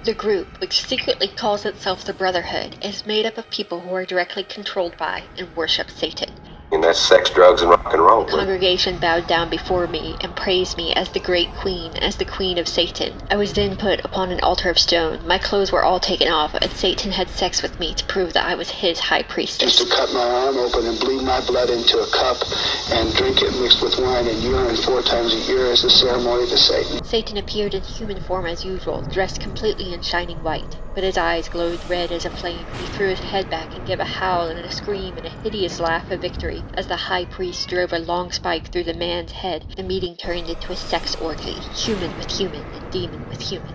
The group, which secretly calls itself the Brotherhood, is made up of people who are directly controlled by and worship Satan. And that's sex, drugs, and rock and roll. The congregation bowed down before me and praised me as the great queen, as the queen of Satan. I was then put upon an altar of stone. My clothes were all taken off, and Satan had sex with me to prove that I was his high priestess. Used to cut my arm open and bleed my blood into a cup and drink it mixed with wine and urine 4 times a year as a ceremony to Satan. Satan appeared in human form as usual, dressed completely in shining white, but his eyes glowed red as a flame. He threw his head back and gave a howl and a scream and a hideous laugh of victory as the high priest drove a long spike through the man's head. The meeting turned into a sex orgy, human with human and demon with human.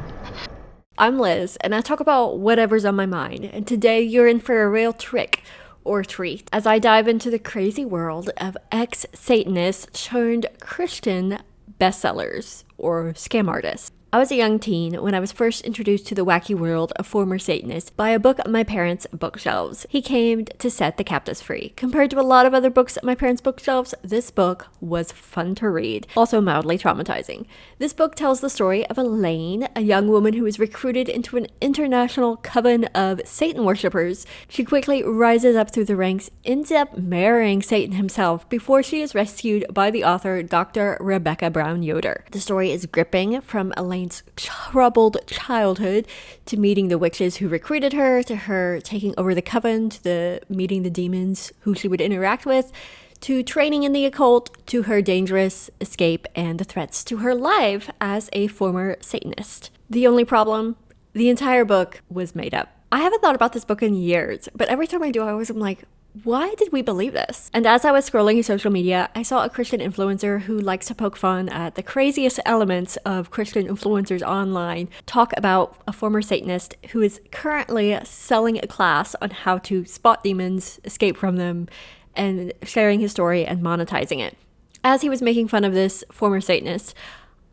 I'm Liz, and I talk about whatever's on my mind, and today you're in for a real trick or treat as I dive into the crazy world of ex-Satanists turned Christian bestsellers or scam artists. I was a young teen when I was first introduced to the wacky world of former Satanists by a book on my parents' bookshelves. He came to set the captives free. Compared to a lot of other books on my parents' bookshelves, this book was fun to read, also mildly traumatizing. This book tells the story of Elaine, a young woman who is recruited into an international coven of Satan worshippers. She quickly rises up through the ranks, ends up marrying Satan himself before she is rescued by the author Dr. Rebecca Brown Yoder. The story is gripping from Elaine's troubled childhood to meeting the witches who recruited her, to her taking over the coven, to meeting the demons who she would interact with, to training in the occult, to her dangerous escape and the threats to her life as a former Satanist. The only problem? The entire book was made up. I haven't thought about this book in years, but every time I do, I'm like, why did we believe this? And as I was scrolling social media, I saw a Christian influencer who likes to poke fun at the craziest elements of Christian influencers online talk about a former Satanist who is currently selling a class on how to spot demons, escape from them, and sharing his story and monetizing it. As he was making fun of this former Satanist,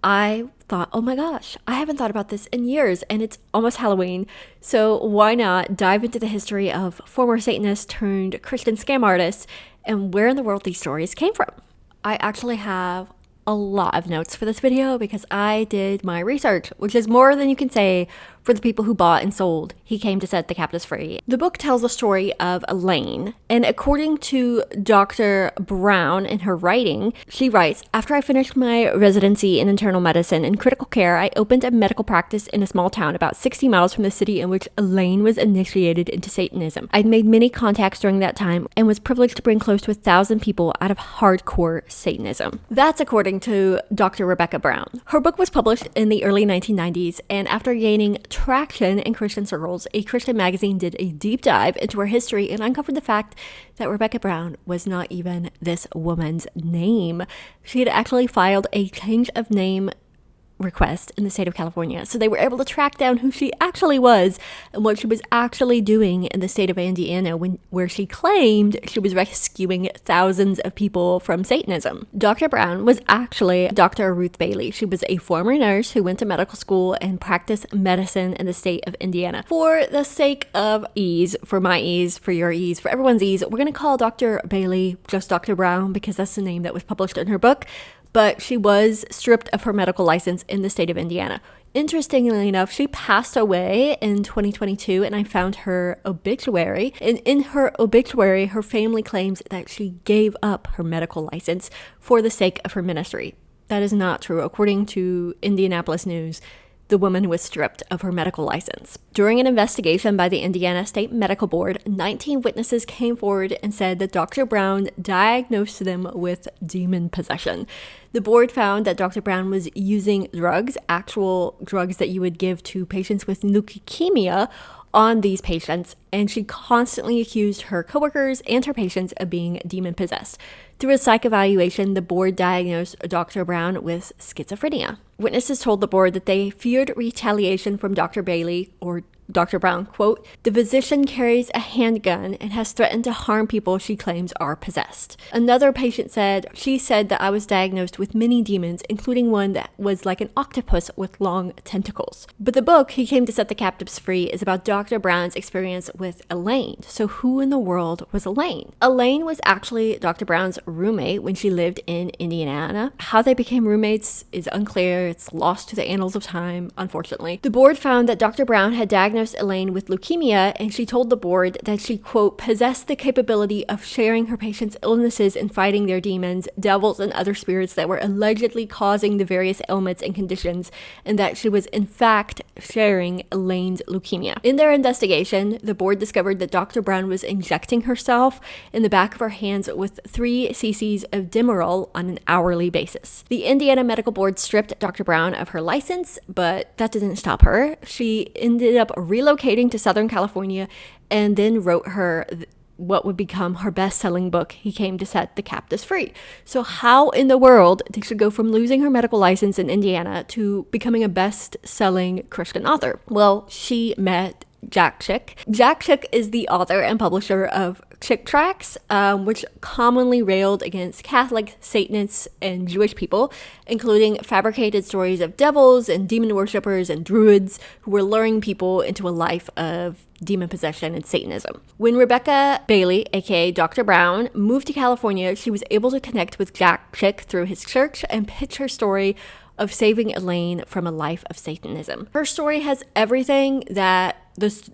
I thought, oh my gosh, I haven't thought about this in years, and it's almost Halloween, so why not dive into the history of former Satanists turned Christian scam artists and where in the world these stories came from. I actually have a lot of notes for this video because I did my research, which is more than you can say for the people who bought and sold He Came to Set the Captives Free. The book tells the story of Elaine, and according to Dr. Brown in her writing, she writes, "After I finished my residency in internal medicine and critical care, I opened a medical practice in a small town about 60 miles from the city in which Elaine was initiated into Satanism. I'd made many contacts during that time and was privileged to bring close to 1,000 people out of hardcore Satanism." That's according to Dr. Rebecca Brown. Her book was published in the early 1990s, and after gaining traction in Christian circles, a Christian magazine did a deep dive into her history and uncovered the fact that Rebecca Brown was not even this woman's name. She had actually filed a change of name request in the state of California. So they were able to track down who she actually was and what she was actually doing in the state of Indiana where she claimed she was rescuing thousands of people from Satanism. Dr. Brown was actually Dr. Ruth Bailey. She was a former nurse who went to medical school and practiced medicine in the state of Indiana. For the sake of ease, for my ease, for your ease, for everyone's ease, we're going to call Dr. Bailey just Dr. Brown because that's the name that was published in her book. But she was stripped of her medical license in the state of Indiana. Interestingly enough, she passed away in 2022, and I found her obituary. And in her obituary, her family claims that she gave up her medical license for the sake of her ministry. That is not true. According to Indianapolis News, the woman was stripped of her medical license. During an investigation by the Indiana State Medical Board, 19 witnesses came forward and said that Dr. Brown diagnosed them with demon possession. The board found that Dr. Brown was using drugs, actual drugs that you would give to patients with leukemia, on these patients, and she constantly accused her coworkers and her patients of being demon-possessed. Through a psych evaluation, the board diagnosed Dr. Brown with schizophrenia. Witnesses told the board that they feared retaliation from Dr. Bailey, or Dr. Brown, quote, "The physician carries a handgun and has threatened to harm people she claims are possessed." Another patient said, "She said that I was diagnosed with many demons, including one that was like an octopus with long tentacles." But the book, He Came to Set the Captives Free, is about Dr. Brown's experience with with Elaine. So who in the world was Elaine? Elaine was actually Dr. Brown's roommate when she lived in Indiana. How they became roommates is unclear. It's lost to the annals of time, unfortunately. The board found that Dr. Brown had diagnosed Elaine with leukemia, and she told the board that she, quote, possessed the capability of sharing her patients' illnesses and fighting their demons, devils, and other spirits that were allegedly causing the various ailments and conditions, and that she was in fact sharing Elaine's leukemia. In their investigation, the board discovered that Dr. Brown was injecting herself in the back of her hands with 3 cc's of Demerol on an hourly basis. The Indiana Medical Board stripped Dr. Brown of her license, but that didn't stop her. She ended up relocating to Southern California and then wrote her what would become her best-selling book, He Came to Set the Captives Free. So how in the world did she go from losing her medical license in Indiana to becoming a best-selling Christian author? Well, she met Jack Chick. Jack Chick is the author and publisher of Chick Tracts, which commonly railed against Catholic, Satanists, and Jewish people, including fabricated stories of devils and demon worshippers and druids who were luring people into a life of demon possession and Satanism. When Rebecca Bailey, aka Dr. Brown, moved to California, she was able to connect with Jack Chick through his church and pitch her story of saving Elaine from a life of Satanism. Her story has everything that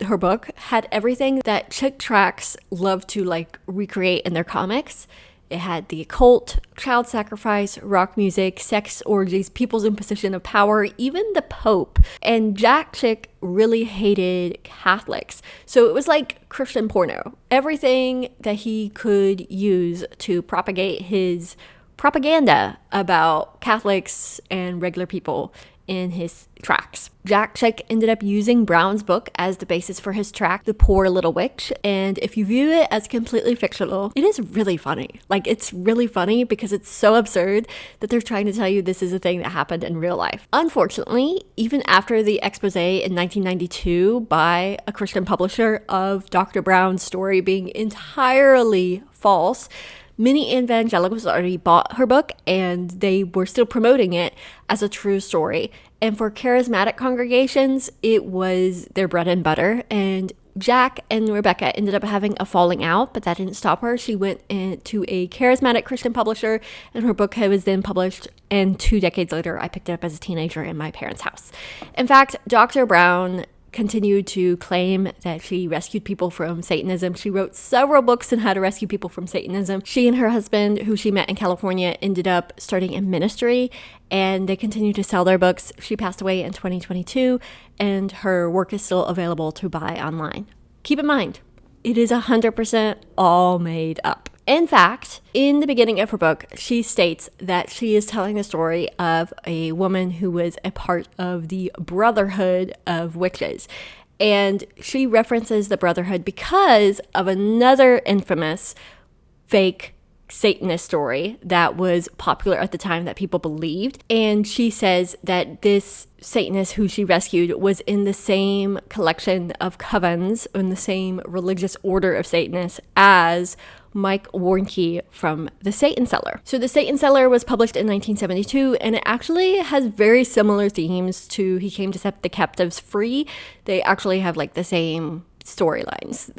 her book had everything that Chick Tracts love to recreate in their comics. It had the occult, child sacrifice, rock music, sex orgies, people's imposition of power, even the Pope. And Jack Chick really hated Catholics. So it was like Christian porno. Everything that he could use to propagate his propaganda about Catholics and regular people in his tracts. Jack Chick ended up using Brown's book as the basis for his tract, The Poor Little Witch, and if you view it as completely fictional, it is really funny. It's really funny because it's so absurd that they're trying to tell you this is a thing that happened in real life. Unfortunately, even after the expose in 1992 by a Christian publisher of Dr. Brown's story being entirely false, many evangelicals already bought her book and they were still promoting it as a true story. And for charismatic congregations, it was their bread and butter. And Jack and Rebecca ended up having a falling out, but that didn't stop her. She went to a charismatic Christian publisher and her book was then published. And 2 decades later, I picked it up as a teenager in my parents' house. In fact, Dr. Brown continued to claim that she rescued people from Satanism. She wrote several books on how to rescue people from Satanism. She and her husband, who she met in California, ended up starting a ministry and they continued to sell their books. She passed away in 2022 and her work is still available to buy online. Keep in mind, it is 100% all made up. In fact, in the beginning of her book, she states that she is telling the story of a woman who was a part of the Brotherhood of Witches. And she references the Brotherhood because of another infamous fake Satanist story that was popular at the time that people believed. And she says that this Satanist who she rescued was in the same collection of covens, in the same religious order of Satanists as Mike Warnke from The Satan Seller. So The Satan Seller was published in 1972 and it actually has very similar themes to He Came to Set the Captives Free. They actually have the same storylines,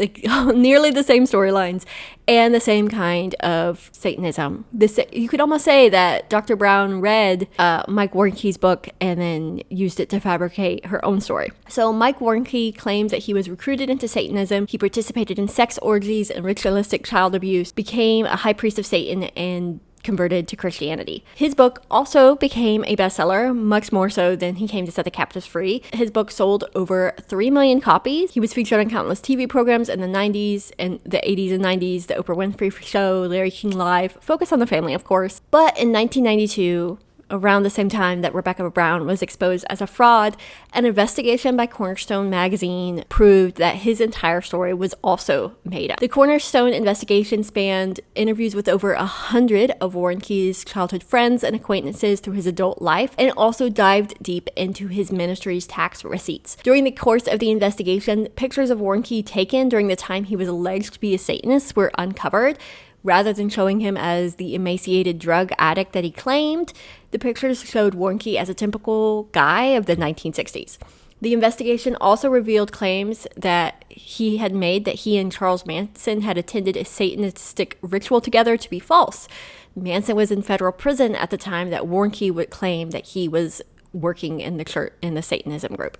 nearly the same storylines and the same kind of Satanism. You could almost say that Dr. Brown read Mike Warnke's book and then used it to fabricate her own story. So Mike Warnke claimed that he was recruited into Satanism. He participated in sex orgies and ritualistic child abuse, became a high priest of Satan, and converted to Christianity. His book also became a bestseller, much more so than He Came to Set the Captives Free. His book sold over 3 million copies. He was featured on countless TV programs in the 90s and the 80s and 90s, The Oprah Winfrey Show, Larry King Live, Focus on the Family, of course. But in 1992, around the same time that Rebecca Brown was exposed as a fraud, an investigation by Cornerstone magazine proved that his entire story was also made up. The Cornerstone investigation spanned interviews with over 100 of Warnke's childhood friends and acquaintances through his adult life, and also dived deep into his ministry's tax receipts. During the course of the investigation, pictures of Warnke taken during the time he was alleged to be a Satanist were uncovered. Rather than showing him as the emaciated drug addict that he claimed, the pictures showed Warnke as a typical guy of the 1960s. The investigation also revealed claims that he had made that he and Charles Manson had attended a Satanistic ritual together to be false. Manson was in federal prison at the time that Warnke would claim that he was working in the church in the Satanism group.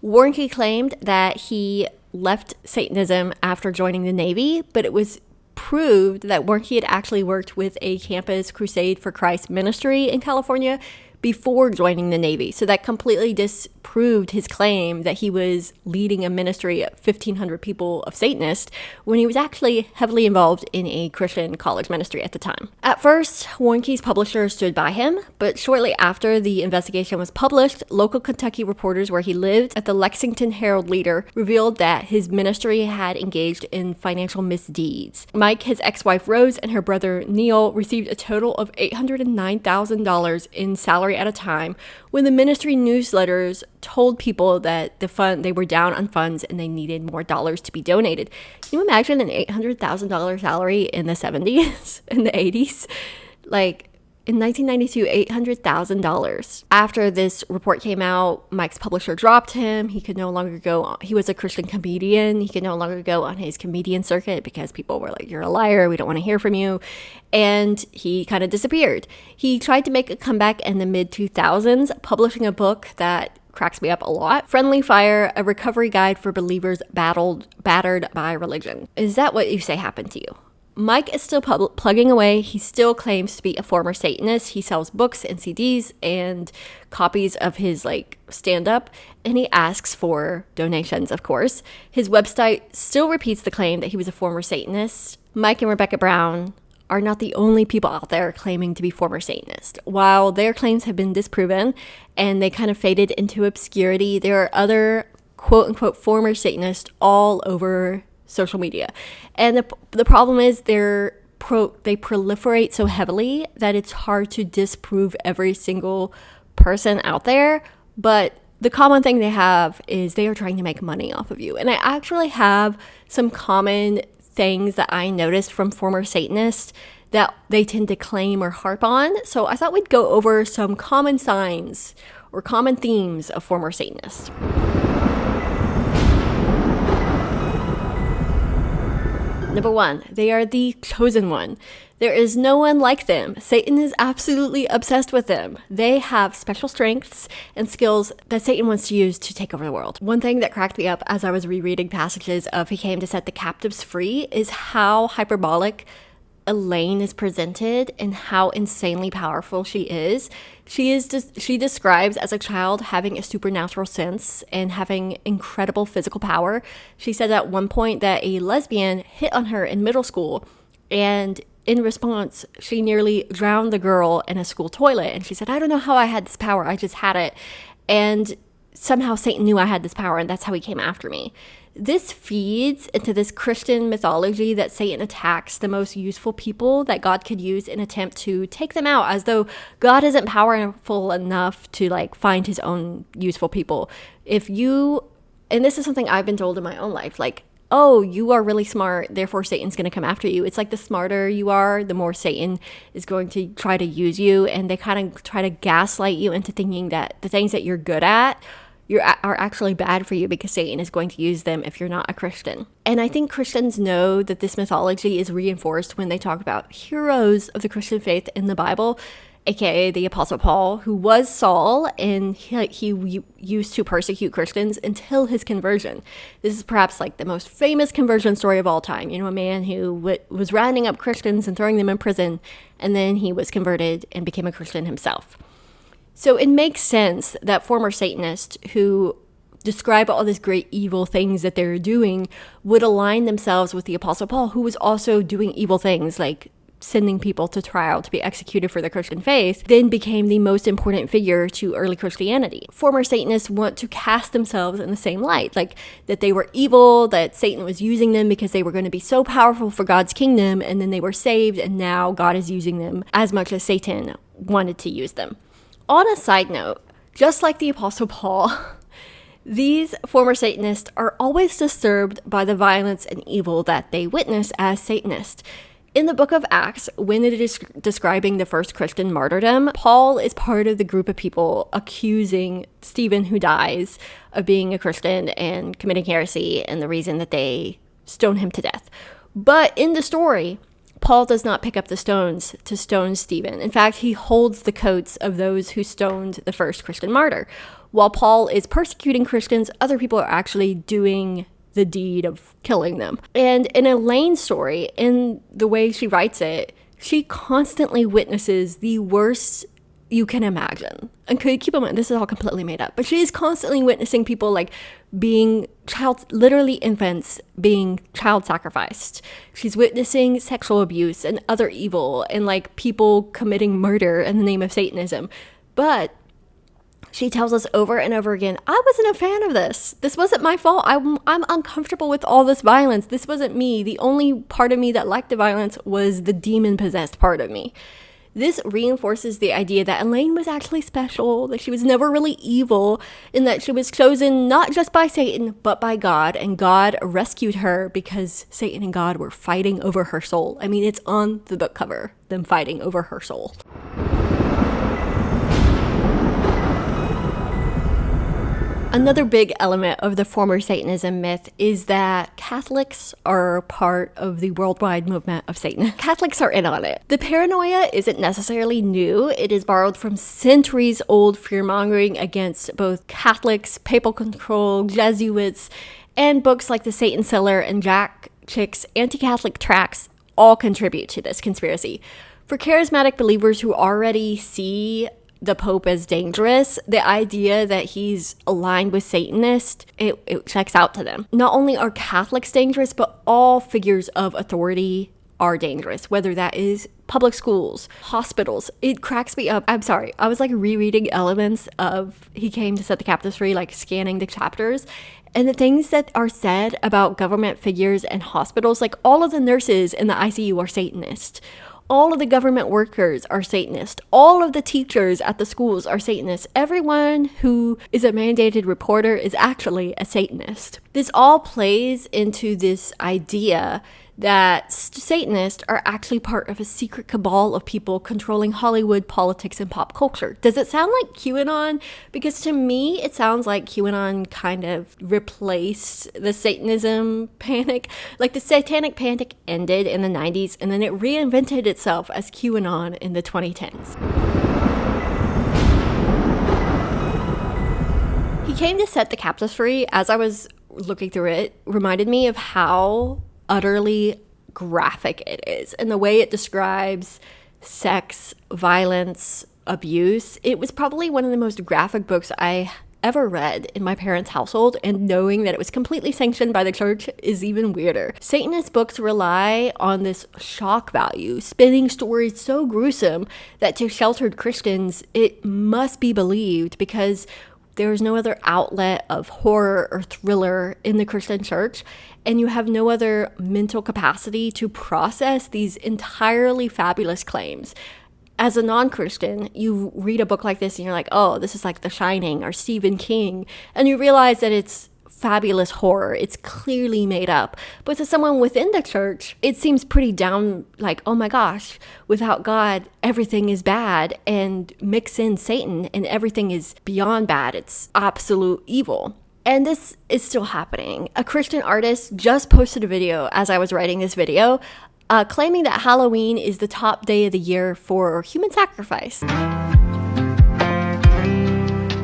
Warnke claimed that he left Satanism after joining the Navy, but it was proved that Warnke had actually worked with a Campus Crusade for Christ ministry in California before joining the Navy. So that completely disproved his claim that he was leading a ministry of 1,500 people of Satanists when he was actually heavily involved in a Christian college ministry at the time. At first, Warnke's publisher stood by him, but shortly after the investigation was published, local Kentucky reporters where he lived at the Lexington Herald-Leader revealed that his ministry had engaged in financial misdeeds. Mike, his ex-wife Rose, and her brother Neil received a total of $809,000 in salary at a time, when the ministry newsletters told people that they were down on funds and they needed more dollars to be donated. Can you imagine an $800,000 salary in the 70s, in the 80s? Like, in 1992, $800,000. After this report came out, Mike's publisher dropped him. He could no longer go on. He was a Christian comedian. He could no longer go on his comedian circuit because people were like, you're a liar. We don't want to hear from you. And he kind of disappeared. He tried to make a comeback in the mid-2000s, publishing a book that cracks me up a lot. Friendly Fire, a recovery guide for believers battered by religion. Is that what you say happened to you? Mike is still plugging away. He still claims to be a former Satanist. He sells books and CDs and copies of his stand-up, and he asks for donations, of course. His website still repeats the claim that he was a former Satanist. Mike and Rebecca Brown are not the only people out there claiming to be former Satanists. While their claims have been disproven and they kind of faded into obscurity, there are other quote-unquote former Satanists all over social media. And the problem is they proliferate so heavily that it's hard to disprove every single person out there. But the common thing they have is they are trying to make money off of you. And I actually have some common things that I noticed from former Satanists that they tend to claim or harp on. So I thought we'd go over some common signs or common themes of former Satanists. Number 1, they are the chosen one. There is no one like them. Satan is absolutely obsessed with them. They have special strengths and skills that Satan wants to use to take over the world. One thing that cracked me up as I was rereading passages of He came to set the captives free is how hyperbolic Elaine is presented and how insanely powerful she is. She describes as a child having a supernatural sense and having incredible physical power. She said at one point that a lesbian hit on her in middle school, and in response, she nearly drowned the girl in a school toilet. And she said, I don't know how I had this power. I just had it. And somehow Satan knew I had this power, and that's how he came after me. This feeds into this Christian mythology that Satan attacks the most useful people that God could use in an attempt to take them out, as though God isn't powerful enough to find his own useful people. And this is something I've been told in my own life, oh, you are really smart, therefore Satan's going to come after you. It's like the smarter you are, the more Satan is going to try to use you, and they kind of try to gaslight you into thinking that the things that you're good at are actually bad for you because Satan is going to use them if you're not a Christian. And I think Christians know that this mythology is reinforced when they talk about heroes of the Christian faith in the Bible, aka the Apostle Paul, who was Saul, and he used to persecute Christians until his conversion. This is perhaps the most famous conversion story of all time. A man who was rounding up Christians and throwing them in prison, and then he was converted and became a Christian himself. So it makes sense that former Satanists who describe all these great evil things that they're doing would align themselves with the Apostle Paul, who was also doing evil things like sending people to trial to be executed for the Christian faith, then became the most important figure to early Christianity. Former Satanists want to cast themselves in the same light, that they were evil, that Satan was using them because they were going to be so powerful for God's kingdom, and then they were saved, and now God is using them as much as Satan wanted to use them. On a side note, just like the Apostle Paul, these former Satanists are always disturbed by the violence and evil that they witness as Satanists. In the book of Acts, when it is describing the first Christian martyrdom, Paul is part of the group of people accusing Stephen, who dies, of being a Christian and committing heresy, and the reason that they stone him to death. But in the story, Paul does not pick up the stones to stone Stephen. In fact, he holds the coats of those who stoned the first Christian martyr. While Paul is persecuting Christians, other people are actually doing the deed of killing them. And in Elaine's story, in the way she writes it, she constantly witnesses the worst you can imagine. And keep in mind, this is all completely made up, but she is constantly witnessing people like being literally infants being child sacrificed. She's witnessing sexual abuse and other evil and like people committing murder in the name of Satanism. But she tells us over and over again, I wasn't a fan of this. This wasn't my fault. I'm uncomfortable with all this violence. This wasn't me. The only part of me that liked the violence was the demon-possessed part of me. This reinforces the idea that Elaine was actually special, that she was never really evil, and that she was chosen not just by Satan, but by God, and God rescued her because Satan and God were fighting over her soul. I mean, it's on the book cover, them fighting over her soul. Another big element of the former Satanism myth is that Catholics are part of the worldwide movement of Satan. Catholics are in on it. The paranoia isn't necessarily new. It is borrowed from centuries-old fear-mongering against both Catholics, papal control, Jesuits, and books like The Satan Seller and Jack Chick's anti-Catholic tracts all contribute to this conspiracy. For charismatic believers who already see the Pope as dangerous, the idea that he's aligned with Satanists, it checks out to them. Not only are Catholics dangerous, but all figures of authority are dangerous, whether that is public schools, hospitals. It cracks me up. I'm sorry. I was like rereading elements of He Came to Set the Captives Free, like scanning the chapters. And the things that are said about government figures and hospitals, like all of the nurses in the ICU are Satanist. All of the government workers are Satanist. All of the teachers at the schools are Satanists. Everyone who is a mandated reporter is actually a Satanist. This all plays into this idea that Satanists are actually part of a secret cabal of people controlling Hollywood, politics, and pop culture. Does it sound like QAnon? Because to me, it sounds like QAnon kind of replaced the Satanism panic. Like the satanic panic ended in the 90s, and then it reinvented itself as QAnon in the 2010s. He Came to Set the Captives Free, as I was looking through it, reminded me of how utterly graphic it is, and the way it describes sex, violence, abuse. It was probably one of the most graphic books I ever read in my parents' household, and knowing that it was completely sanctioned by the church is even weirder. Satanist books rely on this shock value, spinning stories so gruesome that to sheltered Christians, it must be believed because there is no other outlet of horror or thriller in the Christian church, and you have no other mental capacity to process these entirely fabulous claims. As a non-Christian, you read a book like this and you're like, oh, this is like The Shining or Stephen King, and you realize that it's fabulous horror. It's clearly made up. But to someone within the church, it seems pretty down, like, oh my gosh, without God, everything is bad, and mix in Satan and everything is beyond bad. It's absolute evil. And this is still happening. A Christian artist just posted a video as I was writing this video, claiming that Halloween is the top day of the year for human sacrifice.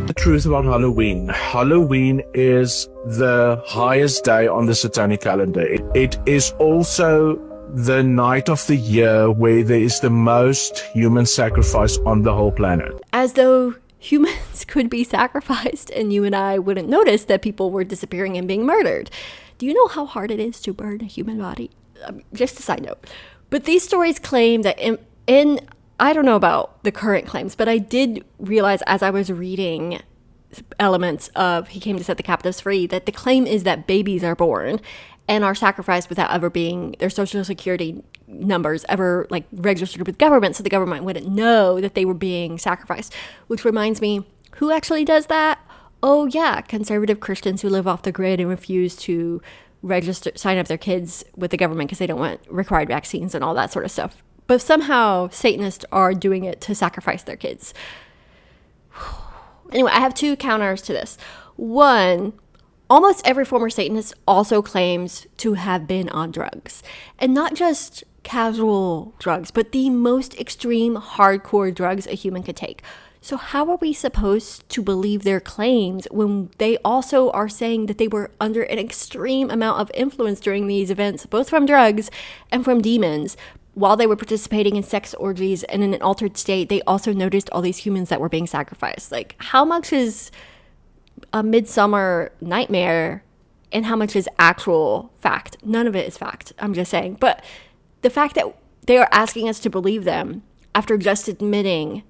The truth about Halloween. Halloween is the highest day on the satanic calendar. It is also the night of the year where there is the most human sacrifice on the whole planet. As though humans could be sacrificed and you and I wouldn't notice that people were disappearing and being murdered. Do you know how hard it is to burn a human body? Just a side note. But these stories claim that in I don't know about the current claims, but I did realize as I was reading elements of He Came to Set the Captives Free that the claim is that babies are born and are sacrificed without ever being their social security numbers ever like registered with government, so the government wouldn't know that they were being sacrificed. Which reminds me, who actually does that? Oh yeah, conservative Christians who live off the grid and refuse to sign up their kids with the government because they don't want required vaccines and all that sort of stuff. But somehow Satanists are doing it to sacrifice their kids. Anyway, I have two counters to this. One, almost every former Satanist also claims to have been on drugs. And not just casual drugs, but the most extreme, hardcore drugs a human could take. So how are we supposed to believe their claims when they also are saying that they were under an extreme amount of influence during these events, both from drugs and from demons? While they were participating in sex orgies and in an altered state, they also noticed all these humans that were being sacrificed. Like, how much is a midsummer nightmare and how much is actual fact? None of it is fact, I'm just saying. But the fact that they are asking us to believe them after just admitting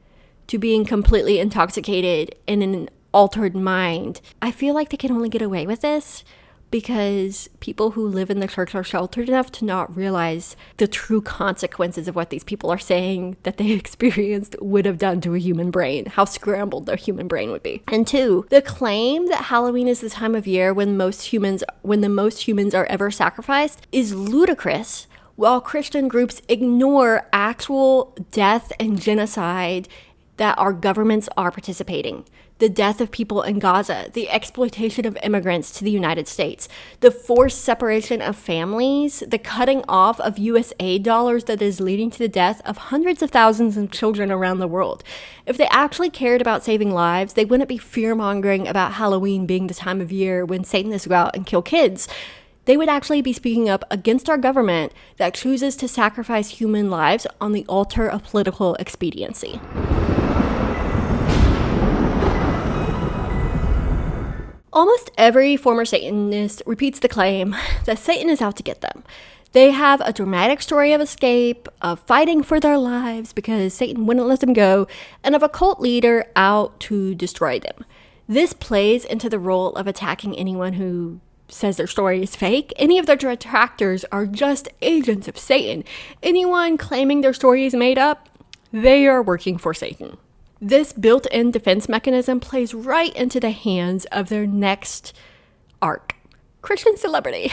to being completely intoxicated and in an altered mind, I feel like they can only get away with this because people who live in the church are sheltered enough to not realize the true consequences of what these people are saying that they experienced would have done to a human brain, how scrambled their human brain would be. And two, the claim that Halloween is the time of year when the most humans are ever sacrificed is ludicrous, while Christian groups ignore actual death and genocide that our governments are participating. The death of people in Gaza, the exploitation of immigrants to the United States, the forced separation of families, the cutting off of US aid dollars that is leading to the death of hundreds of thousands of children around the world. If they actually cared about saving lives, they wouldn't be fear-mongering about Halloween being the time of year when Satanists go out and kill kids. They would actually be speaking up against our government that chooses to sacrifice human lives on the altar of political expediency. Almost every former Satanist repeats the claim that Satan is out to get them. They have a dramatic story of escape, of fighting for their lives because Satan wouldn't let them go, and of a cult leader out to destroy them. This plays into the role of attacking anyone who says their story is fake. Any of their detractors are just agents of Satan. Anyone claiming their story is made up, they are working for Satan. This built-in defense mechanism plays right into the hands of their next arc, Christian celebrity.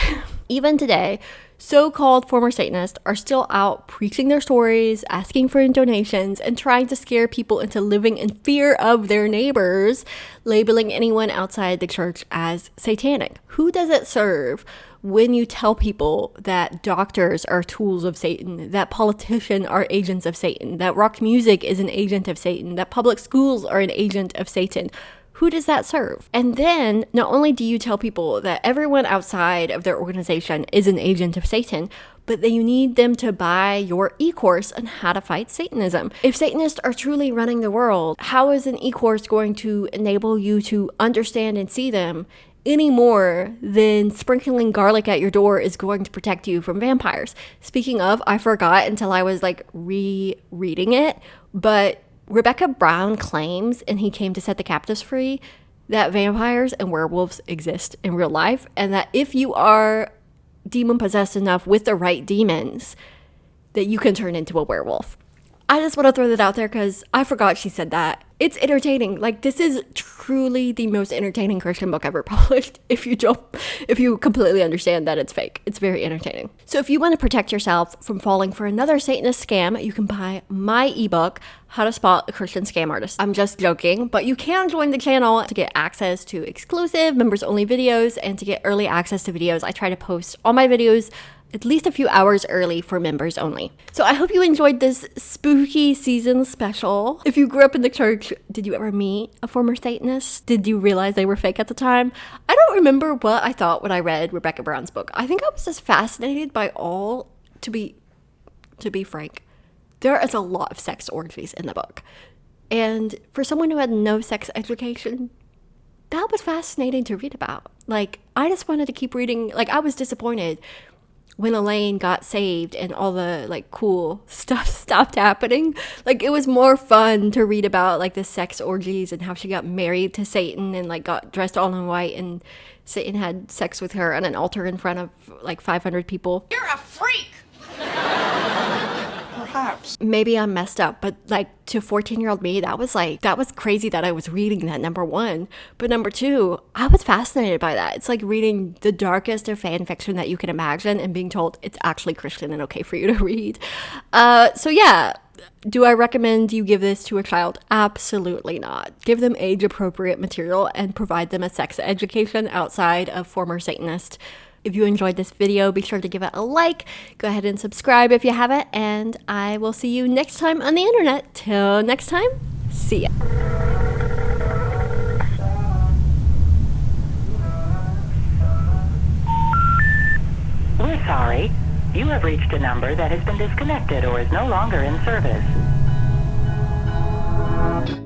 Even today, so-called former Satanists are still out preaching their stories, asking for donations, and trying to scare people into living in fear of their neighbors, labeling anyone outside the church as satanic. Who does it serve when you tell people that doctors are tools of Satan, that politicians are agents of Satan, that rock music is an agent of Satan, that public schools are an agent of Satan? Who does that serve? And then not only do you tell people that everyone outside of their organization is an agent of Satan, but that you need them to buy your e-course on how to fight Satanism. If Satanists are truly running the world, how is an e-course going to enable you to understand and see them any more than sprinkling garlic at your door is going to protect you from vampires? Speaking of, I forgot until I was like rereading it, but Rebecca Brown claims, and He Came to Set the Captives Free, that vampires and werewolves exist in real life, and that if you are demon possessed enough with the right demons, that you can turn into a werewolf. I just want to throw that out there because I forgot she said that. It's entertaining. Like, this is truly the most entertaining Christian book ever published. If you completely understand that it's fake, it's very entertaining. So if you want to protect yourself from falling for another Satanist scam, you can buy my ebook, How to Spot a Christian Scam Artist. I'm just joking, but you can join the channel to get access to exclusive members-only videos and to get early access to videos. I try to post all my videos at least a few hours early for members only. So I hope you enjoyed this spooky season special. If you grew up in the church, did you ever meet a former Satanist? Did you realize they were fake at the time? I don't remember what I thought when I read Rebecca Brown's book. I think I was just fascinated by all, to be frank, there is a lot of sex orgies in the book. And for someone who had no sex education, that was fascinating to read about. Like, I just wanted to keep reading. Like, I was disappointed when Elaine got saved and all the like cool stuff stopped happening. Like, it was more fun to read about like the sex orgies and how she got married to Satan and like got dressed all in white and Satan had sex with her on an altar in front of like 500 people. You're a freak! Perhaps. Maybe I'm messed up, but like to 14-year-old me, that was crazy that I was reading that, number one. But number two, I was fascinated by that. It's like reading the darkest of fan fiction that you can imagine and being told it's actually Christian and okay for you to read. So yeah, do I recommend you give this to a child? Absolutely not. Give them age-appropriate material and provide them a sex education outside of former Satanist. If you enjoyed this video, be sure to give it a like. Go ahead and subscribe if you haven't, and I will see you next time on the internet. Till next time, see ya. We're sorry. You have reached a number that has been disconnected or is no longer in service.